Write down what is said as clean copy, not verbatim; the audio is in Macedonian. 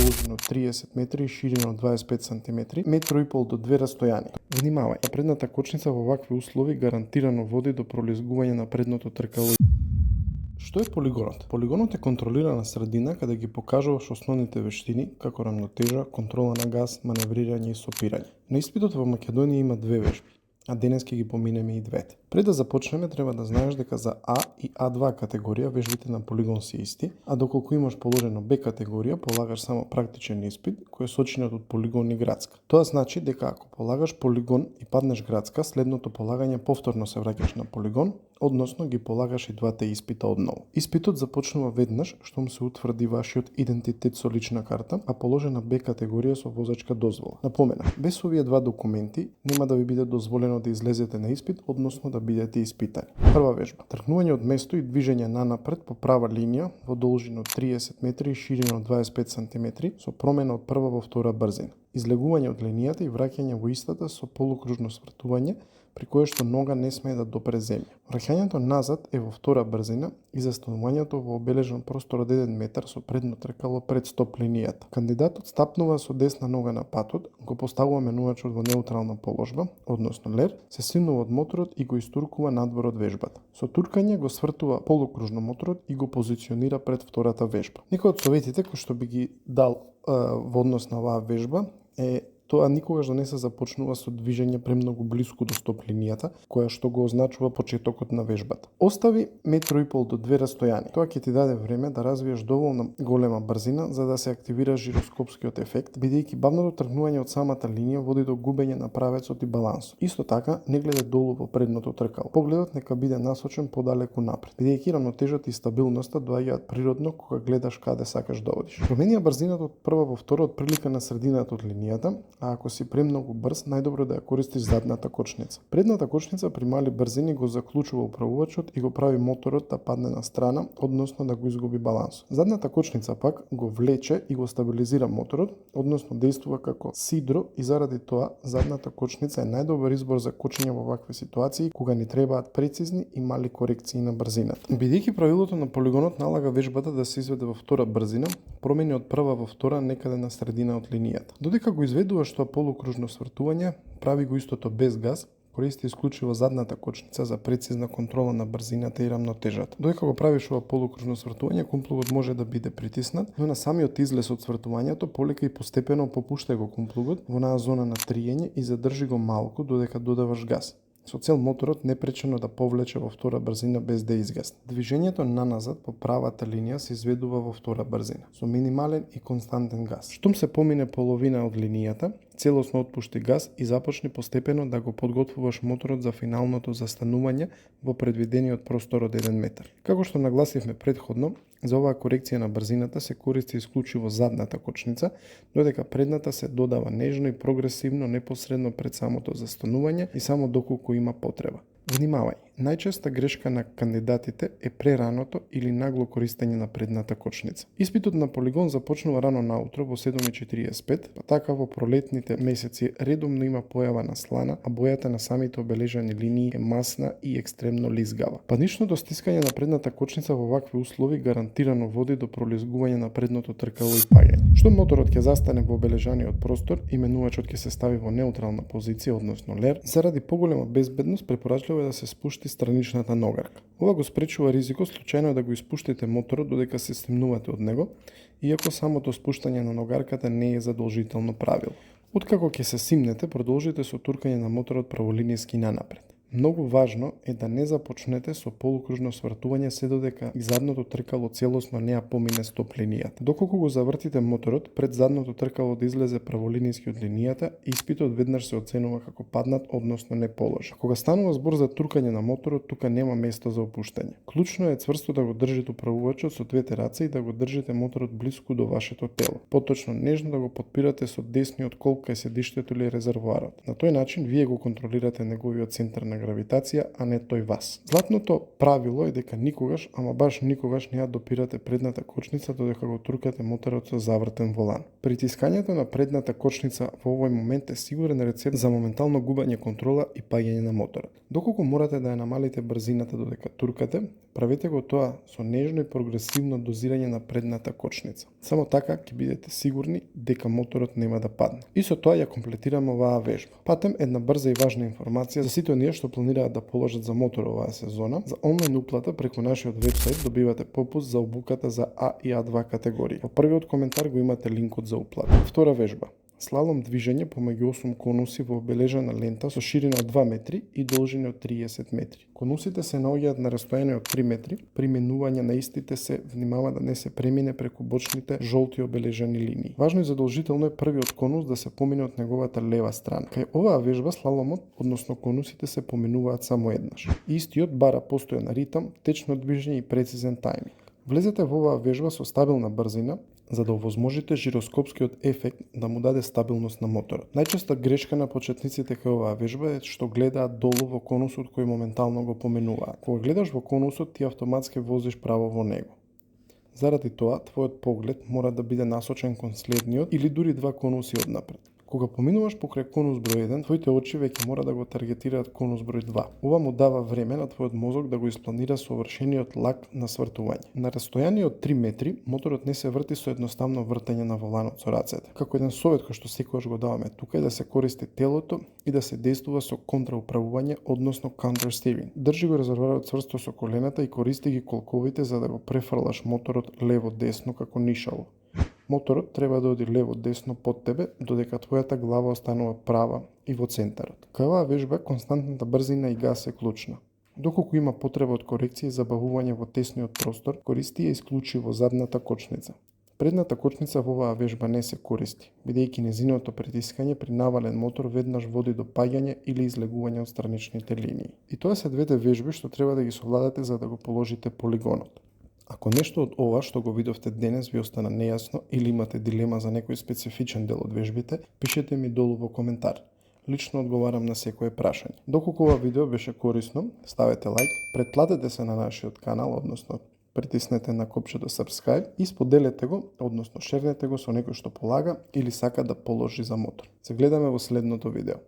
должина од 30 метри и ширина од 25 см, метро и пол до 2 растојание. Внимавај, предната кочница во вакви услови гарантирано води до пролезгување на предното тркало. Што е полигонот? Полигонот е контролирана средина каде ги покажуваш основните вештини како рамнотежа, контрола на газ, маневрирање и сопирање. На испитот во Македонија има две вежби, а денес ќе ги поминеме и двете. Пред да започнеме треба да знаеш дека за А и А2 категорија вежбите на полигон се исти, а доколку имаш положено Б категорија полагаш само практичен испит кој е сочинет од полигон и градска. Тоа значи дека ако полагаш полигон и паднеш градска, следното полагање повторно се враќаш на полигон, односно ги полагаш и двата испита одново. Испитот започнува веднаш штом се утврди вашиот идентитет со лична карта, а положена Б категорија со возачка дозвола. Напомена, без овие два документи нема да ви биде дозволено да излезете на испит, односно да бидете испитани. Прва вежба. Тргнување од место и движење нанапред по права линија во должина од 30 метри и ширина од 25 см со промена од прва во втора брзина. Излегување од линијата и враќање во истата со полукружно свртување при кое што нога не смее да допре земја. Враќањето назад е во втора брзина и застанувањето во обележан простор од 1 метар со предно тркало пред стоп линијата. Кандидатот стапнува со десна нога на патот, го поставува менувачот во неутрална положба, односно лер, се симнува од моторот и го истуркува надвор од вежбата. Со туркање го свртува полукружно моторот и го позиционира пред втората вежба. Некои од советите кои што би ги дал во однос на оваа вежба е тоа никогаш да не се започнува со движење премногу блиску до стоп линијата, која што го означува почетокот на вежбата. Остави метро и пол до 2 растојание. Тоа ќе ти даде време да развиеш доволно голема брзина за да се активира жироскопскиот ефект, бидејќи бавното тргнување од самата линија води до губење на правецот и балансот. Исто така, не гледај долу во предното тркало. Погледот нека биде насочен подалеку напред, бидејќи рамнотежата и стабилноста доаѓаат природно кога гледаш каде сакаш да одиш. Променија брзината од прва во втора од прилика на средината од линијата, а ако си премногу брз, најдобро да ја користиш задната кочница. Предната кочница при мали брзини го заклучува управувачот и го прави моторот да падне на страна, односно да го изгуби баланс. Задната кочница пак го влече и го стабилизира моторот, односно действува како сидро и заради тоа задната кочница е најдобар избор за кочење во вакви ситуации кога ни требаат прецизни и мали корекции на брзината. Бидејќи правилото на полигонот налага вежбата да се изведе во втора брзина, промени од прва во втора некаде на средина од линијата. Додека го изведуваш тоа полукружно свртување, прави го истото без газ, користи исклучиво задната кочница за прецизна контрола на брзината и рамнотежата. Додека го правиш ова полукружно свртување, кумплугот може да биде притиснат, но на самиот излез од свртувањето полека и постепено попуштај го кумплугот во онаа зона на триење и задржи го малку додека додаваш газ, со цел моторот непречено да повлече во втора брзина без да изгасне. Движењето наназад по правата линија се изведува во втора брзина, со минимален и константен газ. Штом се помине половина од линијата, целосно отпушти газ и започни постепено да го подготвуваш моторот за финалното застанување во предвидениот простор од 1 метар. Како што нагласивме предходно, за оваа корекција на брзината се користи исклучиво задната кочница, додека предната се додава нежно и прогресивно непосредно пред самото застанување и само доколку има потреба. Внимавај, најчеста грешка на кандидатите е прераното или нагло користење на предната кочница. Испитот на полигон започнува рано наутро во 7:45, па така во пролетните месеци редовно има појава на слана, а бојата на самите обележани линии е масна и екстремно лизгава. Паничното стискање на предната кочница во вакви услови гарантирано води до пролизгување на предното тркало и паѓање. Штом моторот ќе застане во обележаниот простор, именувачот ќе се стави во неутрална позиција, односно лер. Заради поголема безбедност препорачливо е да се спушти страничната ногарка. Ова го спречува ризикот случајно да го испуштите моторот додека се стемнувате од него, иако самото спуштање на ногарката не е задолжително правило. Откако ќе се симнете, продолжите со туркање на моторот праволинијски нанапред. Многу важно е да не започнете со полукружно свртување се додека и задното тркало целосно не ја помине стоп линијата. Доколку го завртите моторот, пред задното тркало да излезе праволинијски од линијата, испитот веднаш се оценува како паднат, односно неположен. Кога станува збор за туркање на моторот, тука нема место за опуштање. Клучно е цврсто да го држите управувачот со двете раце и да го држите моторот блиску до вашето тело. Поточно нежно да го потпирате со десниот колп кај седиштето или резервоарот. На тој начин вие го контролирате неговиот центар на гравитација, а не тој вас. Златното правило е дека никогаш, ама баш никогаш не ја допирате предната кочница додека го туркате моторот со завртен волан. Притискањето на предната кочница во овој момент е сигурен рецепт за моментално губање контрола и паѓање на моторот. Доколку морате да ја намалите брзината додека туркате, правете го тоа со нежно и прогресивно дозирање на предната кочница. Само така ќе бидете сигурни дека моторот нема да падне. И со тоа ја комплетираме оваа вежба. Патем една брза и важна информација за сите оние што планираат да положат за мотор оваа сезона. За онлайн уплата преку нашиот вебсайт добивате попуст за обуката за А и А2 категорија. Во првиот коментар го имате линкот за уплата. Втора вежба. Слалом движење помеѓу 8 конуси во обележана лента со ширина од 2 метри и должина од 30 метри. Конусите се наоѓаат на растојание од 3 метри. При минување на истите се внимава да не се премине преку бочните жолти обележани линии. Важно и задолжително е првиот конус да се помине од неговата лева страна. Кај оваа вежба слаломот, односно конусите се поминуваат само еднаш. Истиот бара постојан ритам, течно движење и прецизен тајминг. Влезете во оваа вежба со стабилна брзина, за да овозможите жироскопскиот ефект да му даде стабилност на моторот. Најчеста грешка на почетниците кај оваа вежба е што гледаат долу во конусот кој моментално го поминуваат. Кога гледаш во конусот, ти автоматски возиш право во него. Заради тоа, твојот поглед мора да биде насочен кон следниот или дури два конуси однапред. Кога поминуваш покрај конус број 1, твоите очи веќе мора да го таргетираат конус број 2. Ова му дава време на твојот мозок да го испланира совршениот лак на свртување. На растојание од 3 метри, моторот не се врти со едноставно вртење на воланот со рацете. Како еден совет кој што секогаш го даваме тука е да се користи телото и да се действува со контрауправување, односно counter steering. Држи го резервоарот цврсто со колената и користи ги колковите за да го префрлаш моторот лево-десно како нишало. Моторот треба да оди лево-десно под тебе, додека твојата глава останува права и во центарот. Кај оваа вежба, константната брзина и газ е клучна. Доколку има потреба од корекција и забавување во тесниот простор, користи ја исклучиво задната кочница. Предната кочница во оваа вежба не се користи, бидејќи незиното притискање при навален мотор веднаш води до паѓање или излегување од страничните линии. И тоа се двете вежби што треба да ги совладате за да го положите полигонот. Ако нешто од ова што го видовте денес ви остана нејасно или имате дилема за некој специфичен дел од вежбите, пишете ми долу во коментар. Лично одговарам на секое прашање. Доколку ова видео беше корисно, ставете лайк, претплатете се на нашиот канал, односно притиснете на копчето subscribe и споделете го, односно шернете го со некој што полага или сака да положи за мотор. Се гледаме во следното видео.